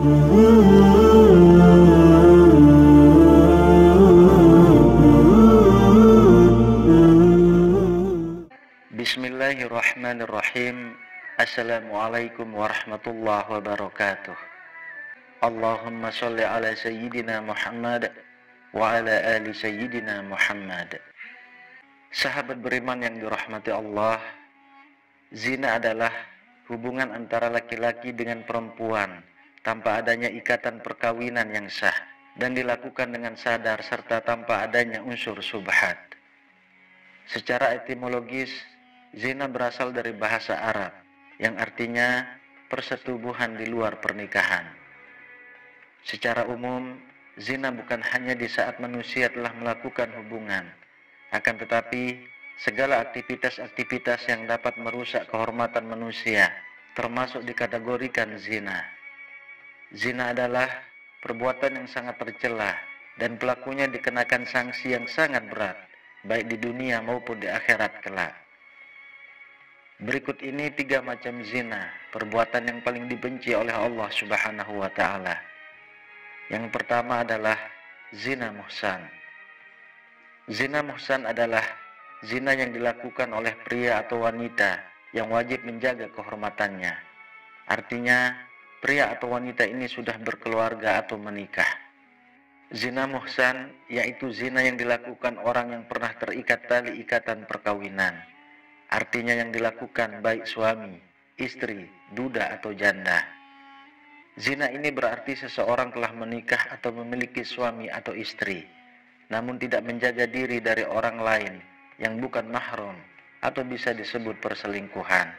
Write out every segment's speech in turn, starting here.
Bismillahirrahmanirrahim. Assalamualaikum warahmatullahi wabarakatuh. Allahumma sholli ala sayyidina Muhammad wa ala ali sayyidina Muhammad. Sahabat beriman yang dirahmati Allah, zina adalah hubungan antara laki-laki dengan perempuan tanpa adanya ikatan perkawinan yang sah dan dilakukan dengan sadar serta tanpa adanya unsur subhat. Secara etimologis, zina berasal dari bahasa Arab yang artinya persetubuhan di luar pernikahan. Secara umum, zina bukan hanya di saat manusia telah melakukan hubungan, akan tetapi segala aktivitas-aktivitas yang dapat merusak kehormatan manusia termasuk dikategorikan zina. Zina adalah perbuatan yang sangat tercela dan pelakunya dikenakan sanksi yang sangat berat, baik di dunia maupun di akhirat kelak. Berikut ini 3 macam zina, perbuatan yang paling dibenci oleh Allah Subhanahu wa ta'ala. Yang pertama adalah zina muhsan. Zina muhsan adalah zina yang dilakukan oleh pria atau wanita yang wajib menjaga kehormatannya. Artinya, pria atau wanita ini sudah berkeluarga atau menikah. Zina muhsan yaitu zina yang dilakukan orang yang pernah terikat tali ikatan perkawinan. Artinya yang dilakukan baik suami, istri, duda atau janda. Zina ini berarti seseorang telah menikah atau memiliki suami atau istri, namun tidak menjaga diri dari orang lain yang bukan mahram atau bisa disebut perselingkuhan.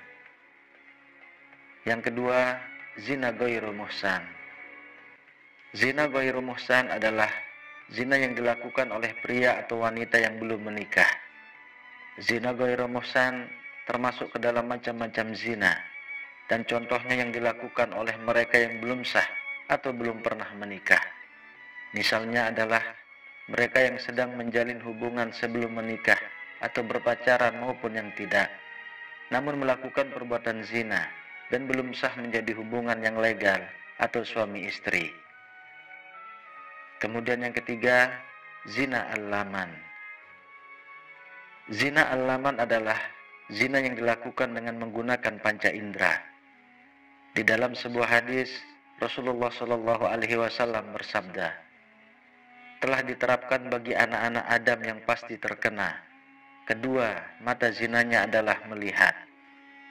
Yang kedua, zina ghairu muhsan. Zina ghairu muhsan adalah zina yang dilakukan oleh pria atau wanita yang belum menikah. Zina ghairu muhsan termasuk ke dalam macam-macam zina, dan contohnya yang dilakukan oleh mereka yang belum sah atau belum pernah menikah. Misalnya adalah mereka yang sedang menjalin hubungan sebelum menikah atau berpacaran maupun yang tidak, namun melakukan perbuatan zina dan belum sah menjadi hubungan yang legal atau suami istri. Kemudian yang ketiga, zina al-laman. Zina al-laman adalah zina yang dilakukan dengan menggunakan panca indera. Di dalam sebuah hadis, Rasulullah Shallallahu Alaihi Wasallam bersabda, telah diterapkan bagi anak-anak Adam yang pasti terkena. Kedua, mata zinanya adalah melihat.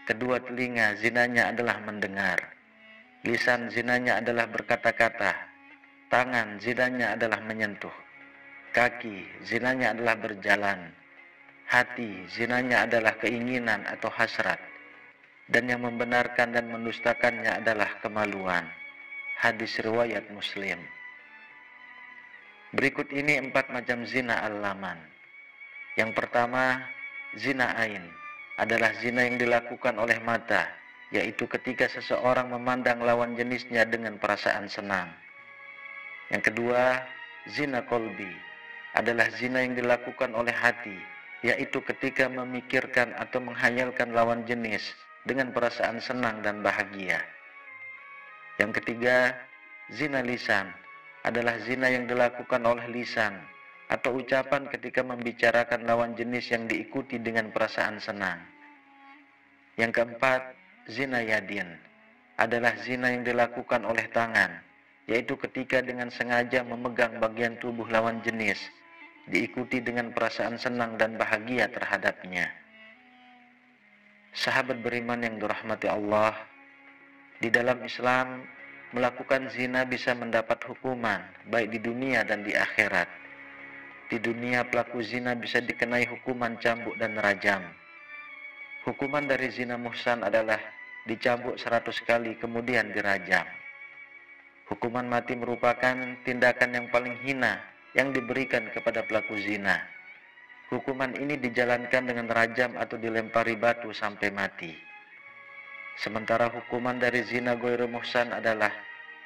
Kedua, telinga zinanya adalah mendengar. Lisan zinanya adalah berkata-kata. Tangan zinanya adalah menyentuh. Kaki zinanya adalah berjalan. Hati zinanya adalah keinginan atau hasrat. Dan yang membenarkan dan mendustakannya adalah kemaluan. Hadis riwayat Muslim. Berikut ini 4 macam zina al-laman. Yang pertama, zina ain adalah zina yang dilakukan oleh mata, yaitu ketika seseorang memandang lawan jenisnya dengan perasaan senang. Yang kedua, zina qalbi adalah zina yang dilakukan oleh hati, yaitu ketika memikirkan atau menghayalkan lawan jenis dengan perasaan senang dan bahagia. Yang ketiga, zina lisan adalah zina yang dilakukan oleh lisan atau ucapan ketika membicarakan lawan jenis yang diikuti dengan perasaan senang. Yang keempat, zina yadin adalah zina yang dilakukan oleh tangan, yaitu ketika dengan sengaja memegang bagian tubuh lawan jenis, diikuti dengan perasaan senang dan bahagia terhadapnya. Sahabat beriman yang dirahmati Allah, di dalam Islam, melakukan zina bisa mendapat hukuman, baik di dunia dan di akhirat. Di dunia, pelaku zina bisa dikenai hukuman cambuk dan rajam. Hukuman dari zina muhsan adalah dicambuk 100 kali kemudian dirajam. Hukuman mati merupakan tindakan yang paling hina yang diberikan kepada pelaku zina. Hukuman ini dijalankan dengan rajam atau dilempari batu sampai mati. Sementara hukuman dari zina ghairu muhsan adalah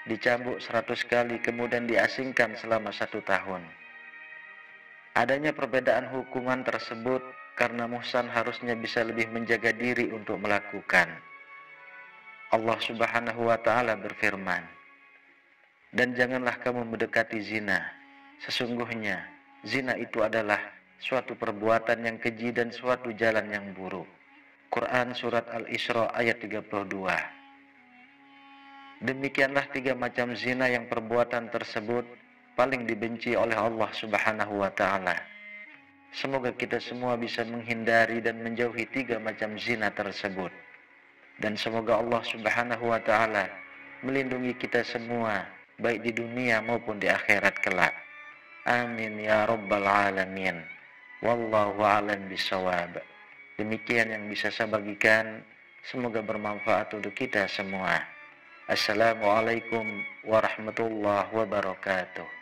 dicambuk 100 kali kemudian diasingkan selama 1 tahun. Adanya perbedaan hukuman tersebut karena muhsan harusnya bisa lebih menjaga diri untuk melakukan. Allah Subhanahu wa ta'ala berfirman, Dan janganlah kamu mendekati zina. Sesungguhnya zina itu adalah suatu perbuatan yang keji dan suatu jalan yang buruk. Quran Surat Al-Isra ayat 32. Demikianlah 3 macam zina yang perbuatan tersebut paling dibenci oleh Allah Subhanahu wa ta'ala. Semoga kita semua bisa menghindari dan menjauhi 3 macam zina tersebut. Dan semoga Allah Subhanahu wa ta'ala melindungi kita semua, baik di dunia maupun di akhirat kelak. Amin ya rabbal alamin. Wallahu a'lam bishawab. Demikian yang bisa saya bagikan. Semoga bermanfaat untuk kita semua. Assalamualaikum warahmatullahi wabarakatuh.